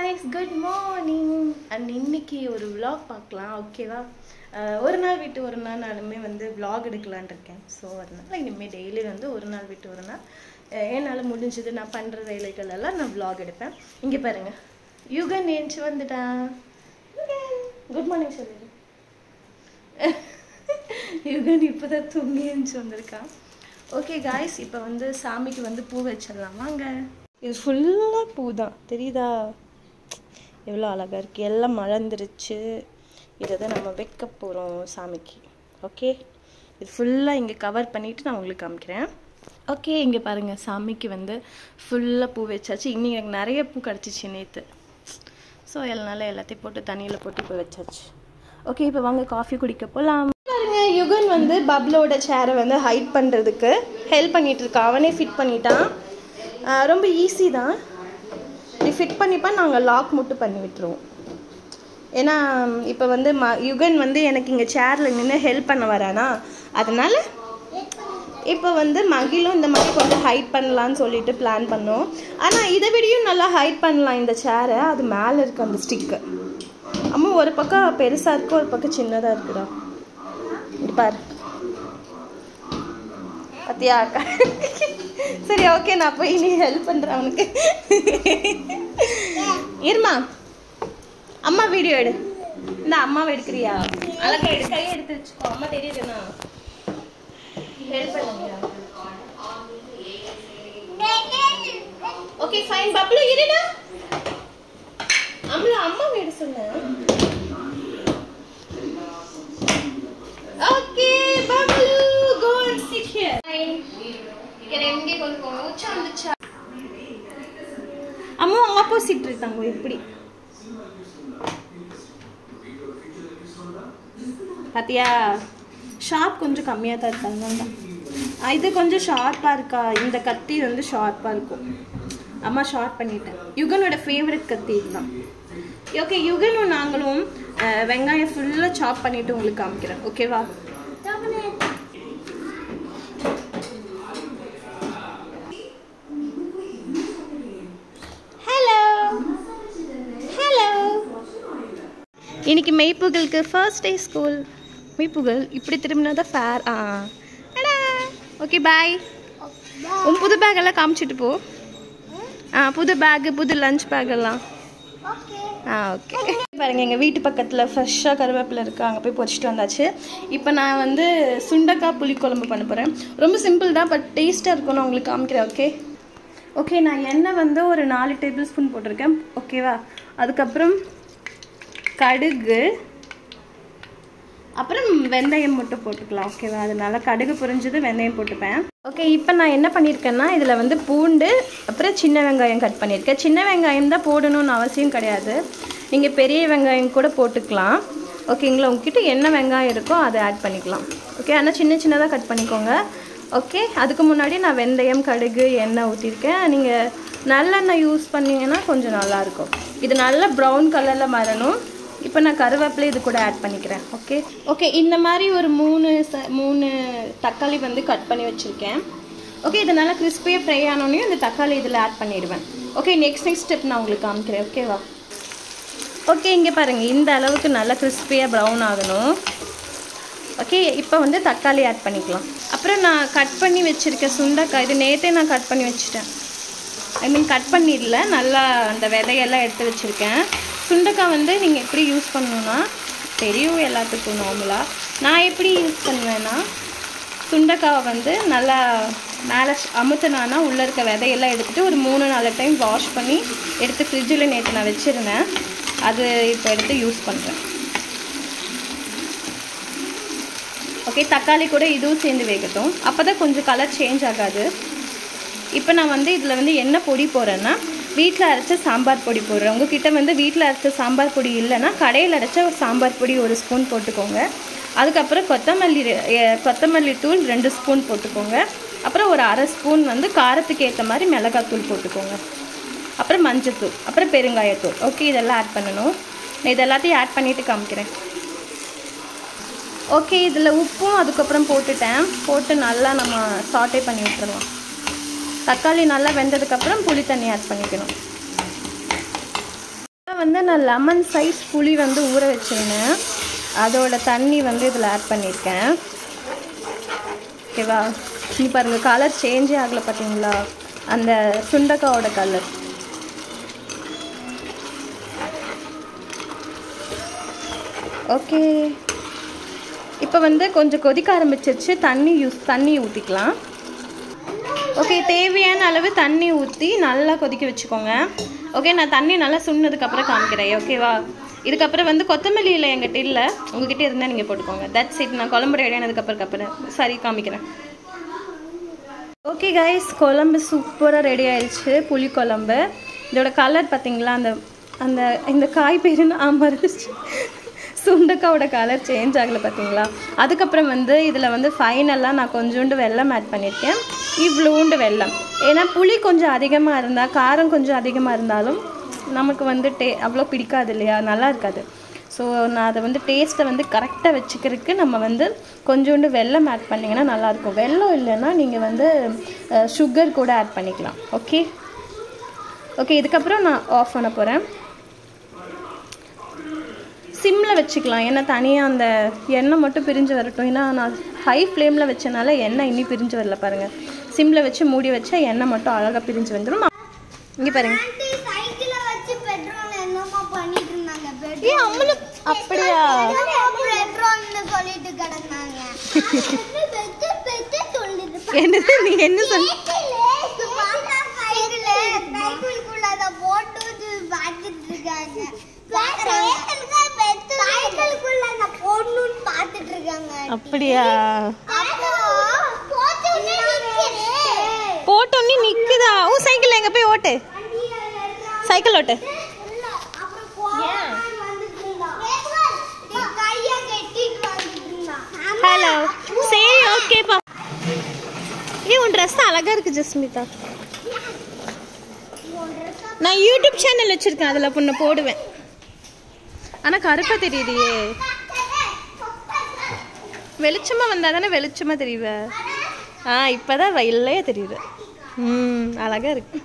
guys, good morning. And இன்னைக்கு ஒரு vlog பார்க்கலாம். ஓகேவா? ஒரு நாள் விட்டு ஒரு நாள் நானுமே வந்து vlog எடுக்கலாம்னு இருக்கேன். சோ அதனால இனிமே டெய்லி வந்து ஒரு நாள் விட்டு ஒரு நாள் என்னால முடிஞ்சது நான் பண்ற வேலைகள் எல்லாம் நான் vlog எடுப்பேன். இங்க பாருங்க. யுகன் ஏஞ்சி வந்துட்டான். குட் மார்னிங் சொல்லுங்க. யுகன் இப்பதான் தூங்கி ஏஞ்சி வந்திருக்கான். ஓகே गाइस, இப்போ வந்து சாமிக்கு வந்து பூ வச்சிடலாம் வாங்க. இது ஃபுல்லா பூ தான் தெரியுதா? எவ்வளோ அழகா இருக்கு. எல்லாம் மலர்ந்துருச்சு. இதை தான் நம்ம வைக்க போறோம் சாமிக்கு. ஓகே, இது ஃபுல்லா இங்க கவர் பண்ணிட்டு நான் உங்களுக்கு காமிக்கிறேன். ஓகே, இங்க பாருங்க சாமிக்கு வந்து ஃபுல்லா பூ வச்சாச்சு. இன்னைக்கு எனக்கு நிறைய பூ கிடைச்சிச்சு நேத்து. ஸோ எல்லாத்தையும் போட்டு தண்ணியில் போட்டு இப்போ வச்சாச்சு. ஓகே, இப்போ வாங்க காஃபி குடிக்க போகலாம். பாருங்க, யுகன் வந்து பப்ளோட சேரை வந்து ஹைட் பண்ணுறதுக்கு ஹெல்ப் பண்ணிட்டு இருக்கா. அவனே ஃபிட் பண்ணிட்டான். ரொம்ப ஈஸி தான். இப்படி ஃபிட் பண்ணிப்பா நாங்கள் லாக் மட்டும் பண்ணி விட்டுருவோம். ஏன்னா இப்போ வந்து யுகன் வந்து எனக்கு இங்கே சேரில் நின்று ஹெல்ப் பண்ண வரானா, அதனால் இப்போ வந்து மகிழும் இந்த மாதிரி கொஞ்சம் ஹைட் பண்ணலான்னு சொல்லிட்டு பிளான் பண்ணோம். ஆனால் இதை விடையும் நல்லா ஹைட் பண்ணலாம் இந்த சேரை. அது மேலே இருக்குது அந்த ஸ்டிக்கு. அம்மா ஒரு பக்கம் பெருசாக இருக்குது, ஒரு பக்கம் சின்னதாக இருக்குடா. இது பாரு பத்தியா அக்கா. சரி ஓகே, நான் போய் நீ ஹெல்ப் பண்ணுறேன் அவனுக்கு. இருமா, அம்மா வீடியோ எடு. இந்த அம்மாவை எடுக்கிறியா? அழகா எடு, கையை எடுத்து வச்சுக்கோ. அம்மா தெரியுதுண்ணா, ஹெல்ப் பண்ணுங்க. Okay fine. பப்ளு இருடா. அம்மா எடு சொன்னேன். Okay Bablu, go and sit here. எங்கே கொஞ்சம் வந்துச்சா? அம்மா ஆப்போசிட் இருக்காங்க. இப்படி பாத்தியா? ஷார்ப் கொஞ்சம் கம்மியாக தான் இருக்காங்க. இது கொஞ்சம் ஷார்ப்பாக இருக்கா. இந்த கத்தி வந்து ஷார்ப்பாக இருக்கும். அம்மா ஷார்ப் பண்ணிட்டேன். யுகனோட ஃபேவரட் கத்தி இதுதான். ஓகே, யுகனும் நாங்களும் வெங்காயம் ஃபுல்லாக சாப் பண்ணிட்டு உங்களுக்கு காமிக்கிறேன். ஓகேவா? இன்னைக்கு மெய்ப்புகளுக்கு ஃபர்ஸ்ட் டே ஸ்கூல். மெய்ப்புகள் இப்படி திரும்பினா தான் ஃபேர். Okay bye. உன் புது பேக் எல்லாம் காமிச்சிட்டு போ. புது பேக்கு, புது லஞ்ச் பேக் எல்லாம். ஓகே பாருங்க, எங்கள் வீட்டு பக்கத்தில் ஃப்ரெஷ்ஷாக கருவேப்பிலை இருக்குது. அங்கே போய் பொரிச்சிட்டு வந்தாச்சு. இப்போ நான் வந்து சுண்டக்காய் புளிக்குழம்பு பண்ண போகிறேன். ரொம்ப சிம்பிள் தான், பட் டேஸ்ட்டாக இருக்கும். நான் உங்களுக்கு காமிக்கிறேன். ஓகே நான் எண்ணெய் வந்து ஒரு 4 டேபிள் ஸ்பூன் போட்டிருக்கேன். ஓகேவா? அதுக்கப்புறம் கடுகு, அப்புறம் வெந்தயம் மட்டும் போட்டுக்கலாம். ஓகேவா? அதனால கடுகு புரிஞ்சது, வெந்தயம் போட்டுப்பேன். ஓகே, இப்போ நான் என்ன பண்ணியிருக்கேன்னா இதில் வந்து பூண்டு அப்புறம் சின்ன வெங்காயம் கட் பண்ணியிருக்கேன். சின்ன வெங்காயம் தான் போடணும்னு அவசியம் கிடையாது, நீங்கள் பெரிய வெங்காயம் கூட போட்டுக்கலாம். ஓகேங்களா? உங்ககிட்ட என்ன வெங்காயம் இருக்கோ அதை ஆட் பண்ணிக்கலாம். ஓகே, ஆனால் சின்னதாக கட் பண்ணிக்கோங்க. ஓகே, அதுக்கு முன்னாடி நான் வெந்தயம், கடுகு, எண்ணெய் ஊற்றிருக்கேன். நீங்கள் நல்லெண்ணெய் யூஸ் பண்ணிங்கன்னா கொஞ்சம் நல்லாயிருக்கும். இது நல்லா ப்ரௌன் கலரில் மாறணும். இப்போ நான் கருவேப்பிலை இது கூட ஆட் பண்ணிக்கிறேன். ஓகே இந்த மாதிரி ஒரு 3 தக்காளி வந்து கட் பண்ணி வச்சுருக்கேன். ஓகே, இது நல்லா கிறிஸ்பியாக ஃப்ரை ஆனோடனே இந்த தக்காளி இதில் ஆட் பண்ணிடுவேன். ஓகே, நெக்ஸ்ட் ஸ்டெப் நான் உங்களுக்கு காமிக்கிறேன். ஓகேவா? ஓகே, இங்கே பாருங்கள், இந்த அளவுக்கு நல்லா கிறிஸ்பியாக ப்ரௌன் ஆகணும். ஓகே, இப்போ வந்து தக்காளி ஆட் பண்ணிக்கலாம். அப்புறம் நான் கட் பண்ணி வச்சுருக்கேன் சுண்டைக்காய். இது நேற்றே நான் கட் பண்ணி வச்சுட்டேன். கட் பண்ணிடல, நல்லா அந்த விதையெல்லாம் எடுத்து வச்சுருக்கேன். சுண்டைக்காய் வந்து நீங்கள் எப்படி யூஸ் பண்ணணுன்னா தெரியும் எல்லாத்துக்கும். நார்மலாக நான் எப்படி யூஸ் பண்ணுவேன்னா, சுண்டைக்காவை வந்து நல்லா மேலே அமுத்தினானா உள்ளே இருக்க விதையெல்லாம் எடுத்துகிட்டு ஒரு 3-4 டைம் வாஷ் பண்ணி எடுத்து ஃப்ரிட்ஜில் நேற்று நான் வச்சுருந்தேன். அது இப்போ எடுத்து யூஸ் பண்ணுறேன். ஓகே, தக்காளி கூட இதுவும் சேர்ந்து வேகட்டும். அப்போ தான் கொஞ்சம் கலர் சேஞ்ச் ஆகாது. இப்போ நான் வந்து இதில் வந்து என்ன பொடி போடுறேன்னா, வீட்டில் அரைச்ச சாம்பார் பொடி போடுறேன். உங்ககிட்ட வந்து வீட்டில் அரைச்ச சாம்பார் பொடி இல்லைன்னா கடையில் அரைச்ச சாம்பார் பொடி 1 ஸ்பூன் போட்டுக்கோங்க. அதுக்கப்புறம் கொத்தமல்லி தூள் 2 ஸ்பூன் போட்டுக்கோங்க. அப்புறம் ஒரு 1/2 ஸ்பூன் வந்து காரத்துக்கு ஏற்ற மாதிரி மிளகாத்தூள் போட்டுக்கோங்க. அப்புறம் மஞ்சத்தூள், அப்புறம் பெருங்காயத்தூள். ஓகே, இதெல்லாம் ஆட் பண்ணணும். நான் இதெல்லாத்தையும் ஆட் பண்ணிவிட்டு காமிக்கிறேன். ஓகே, இதில் உப்பும் அதுக்கப்புறம் போட்டு நல்லா நம்ம சாட்டே பண்ணி விட்டுறலாம். தக்காளி நல்லா வெந்ததுக்கப்புறம் புளி தண்ணி ஆட் பண்ணிக்கணும். வந்து நான் லெமன் சைஸ் புளி வந்து ஊற வச்சிருந்தேன், அதோட தண்ணி வந்து இதில் ஆட் பண்ணியிருக்கேன். ஓகேவா? நீ பாருங்கள், கலர் சேஞ்சே ஆகலை பார்த்தீங்களா, அந்த சுண்டக்காவோட கலர். ஓகே, இப்போ வந்து கொஞ்சம் கொதிக்க ஆரம்பிச்சிருச்சு. தண்ணி ஊற்றிக்கலாம். ஓகே, தேவையான அளவு தண்ணி ஊற்றி நல்லா கொதிக்க வச்சுக்கோங்க. ஓகே, நான் தண்ணி நல்லா சுண்ணதுக்கப்புறம் காமிக்கிறேன். ஓகேவா? இதுக்கப்புறம் வந்து கொத்தமல்லி இல்லை என்கிட்ட இல்லை, உங்ககிட்ட இருந்தால் நீங்கள் போட்டுக்கோங்க. That's it. நான் குழம்பு ரெடி ஆனதுக்கப்புறம் சரி காமிக்கிறேன். ஓகே கைஸ், குழம்பு சூப்பராக ரெடி ஆயிடுச்சு. புளி குழம்பு. இதோட கலர் பார்த்தீங்களா, அந்த இந்த காய் பேருன்னு மறந்துச்சு, சுண்டக்காவோட கலர் சேஞ்ச் ஆகலை பார்த்தீங்களா. அதுக்கப்புறம் வந்து இதில் வந்து ஃபைனலாக நான் கொஞ்சோண்டு வெல்லம் ஆட் பண்ணியிருக்கேன். இவ்வளோண்டு வெல்லம். ஏன்னா புளி கொஞ்சம் அதிகமாக இருந்தால், காரம் கொஞ்சம் அதிகமாக இருந்தாலும் நமக்கு வந்து அவ்வளோ பிடிக்காது இல்லையா, நல்லா இருக்காது. ஸோ நான் அதை வந்து டேஸ்ட்டை வந்து கரெக்டாக வச்சுக்கிறதுக்கு நம்ம வந்து கொஞ்சோண்டு வெல்லம் ஆட் பண்ணிங்கன்னா நல்லாயிருக்கும். வெல்லம் இல்லைன்னா நீங்கள் வந்து சுகர் கூட ஆட் பண்ணிக்கலாம். ஓகே ஓகே, இதுக்கப்புறம் நான் ஆஃப் பண்ண போகிறேன். சிம்மில் வச்சுக்கலாம், ஏன்னா தனியாக அந்த எண்ணெய் மட்டும் பிரிஞ்சு வரட்டும். ஏன்னா நான் ஹை ஃப்ளேமில் வச்சனால எண்ணெய் இன்னும் பிரிஞ்சு வரல பாருங்கள். சிம்மில் வச்சு மூடி வச்சா எண்ணெய் மட்டும் அழகாக பிரிஞ்சு வந்துடும். இங்கே பாருங்கள். அப்படியா? என்னது, நீ என்ன சொன்ன? அப்படியா? போட்டோன்னே நிக்குதா? ஓ, சைக்கிள் எங்க போய் ஓட்டு, சைக்கிள் ஓட்டு. ஹலோ, சரி ஓகேப்பா. உன் ட்ரெஸ் அழகா இருக்கு ஜஸ்மிதா. நான் யூடியூப் சேனல் வச்சிருக்கேன், அதில் பொண்ணு போடுவேன். ஆனால் கருப்பா தெரியுதியே. வெளிச்சமா வந்தா தானே வெளிச்சமா தெரியுவ. இப்போதான் வெள்ளையா தெரியுது. அழகா இருக்கு.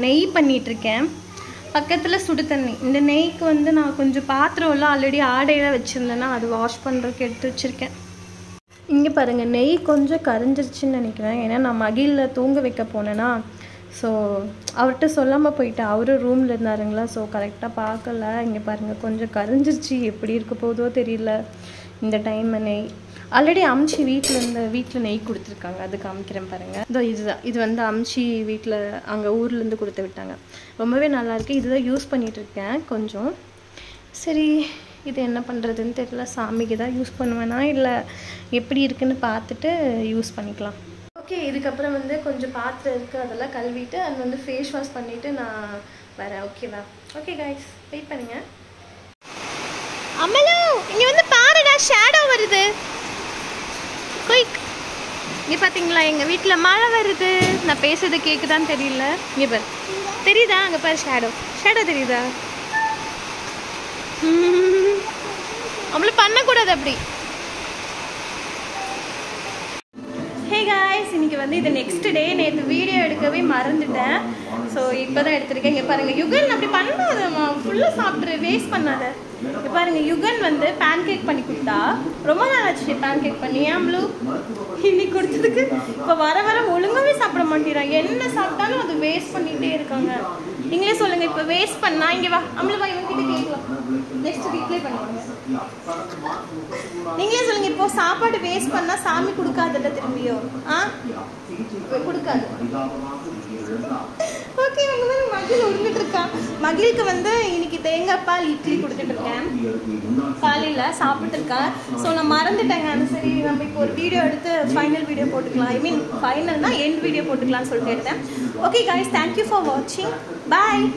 நெய் பண்ணிட்டு இருக்கேன். பக்கத்தில் சுடு தண்ணி. இந்த நெய்க்கு வந்து நான் கொஞ்சம் பாத்திரம்லாம் ஆல்ரெடி ஆடையெல்லாம் வச்சுருந்தேன்னா அது வாஷ் பண்ணுறதுக்கு எடுத்து வச்சுருக்கேன். இங்கே பாருங்கள், நெய் கொஞ்சம் கரைஞ்சிருச்சுன்னு நினைக்கிறேன். ஏன்னா நான் மகிழில் தூங்க வைக்க போனேன்னா, ஸோ அவர்கிட்ட சொல்லாமல் போயிட்டேன். அவரும் ரூமில் இருந்தாருங்களா, ஸோ கரெக்டாக பார்க்கல. இங்கே பாருங்கள், கொஞ்சம் கரைஞ்சிருச்சு. எப்படி இருக்க போதோ தெரியல. இந்த டைம் நெய் ஆல்ரெடி அம்ச்சி வீட்டில் நெய் கொடுத்துருக்காங்க, அது காமிக்கிறேன் பாருங்கள். இதுதான், இது வந்து அம்ச்சி வீட்டில் அங்கே ஊர்லேருந்து கொடுத்து விட்டாங்க. ரொம்பவே நல்லாயிருக்கு. இதுதான் யூஸ் பண்ணிகிட்ருக்கேன் கொஞ்சம். சரி, இது என்ன பண்ணுறதுன்னு தெரியல. சாமிக்கு தான் யூஸ் பண்ணுவேனா இல்லை எப்படி இருக்குன்னு பார்த்துட்டு யூஸ் பண்ணிக்கலாம். ஓகே, இதுக்கப்புறம் வந்து கொஞ்சம் பாத்திரம் இருக்குது, அதெல்லாம் கழுவிட்டு அது வந்து ஃபேஸ் வாஷ் பண்ணிவிட்டு நான் வரேன். ஓகேவா? ஓகே கைஸ், வெயிட் பண்ணுங்கள். அம்மலு, இங்கே வந்து பாருடா, ஷேடோ வருது. குயிக், இங்கே பார்த்தீங்களா, எங்கள் வீட்டில் மழை வருது. நான் பேசுறது கேட்குதான்னு தெரியல. இங்கே பாரு, தெரியுதா? அங்கே பாரு, ஷேடோ தெரியுதா? அவ்வளோ பண்ணக்கூடாது அப்படி. ஹே காய்ஸ், இன்றைக்கி வந்து இது நெக்ஸ்ட் டே. நேற்று வீடியோ எடுக்கவே மறந்துட்டேன். ஸோ இப்போ தான் எடுத்துருக்கேன். இங்கே பாருங்கள், யுகன் அப்படி பண்ணாதம்மா, ஃபுல்லாக சாப்பிட்ரு, வேஸ்ட் பண்ணாத. இங்கே பாருங்கள், யுகன் வந்து பேன் கேக் பண்ணி கொடுத்தா. ரொம்ப நாள் ஆச்சு பேன் கேக் பண்ணி. ஏன் ப்ளூ இன்னைக்கு கொடுத்ததுக்கு இப்போ வர ஒழுங்காகவே சாப்பிட மாட்டேறான். என்ன சாப்பிட்டாலும் அது வேஸ்ட் பண்ணிகிட்டே இருக்காங்க. நீங்களே சொல்லுங்கள், இப்போ வேஸ்ட் பண்ணா. இங்கே வா, அம்மளு வா, இவங்கிட்ட கேட்கலாம். நெக்ஸ்ட் வீக்லேயே பண்ணுவாங்க. நீங்களே சொல்லுங்க, இப்போ சாப்பாடு வேஸ்ட் பண்ணா சாமி கொடுக்காதுல்ல திரும்பியும்? கொடுக்காது. ஓகே, அங்கே வந்து மகிழ் உருண்டுட்டு இருக்கான். மகிழுக்கு வந்து இன்னைக்கு தேங்காய் பால் இட்லி கொடுத்துட்டு இருக்கேன், காலையில் சாப்பிட்டு இருக்கேன். ஸோ நான் மறந்துட்டேங்க. அது சரி நம்ம இப்போ ஒரு வீடியோ எடுத்து ஃபைனல் வீடியோ போட்டுக்கலாம், ஐ மீன் ஃபைனல்னா எண்ட் வீடியோ போட்டுக்கலாம்னு சொல்லிட்டு எடுத்தேன். ஓகே கைஸ், தேங்க்யூ ஃபார் வாட்சிங். பாய்.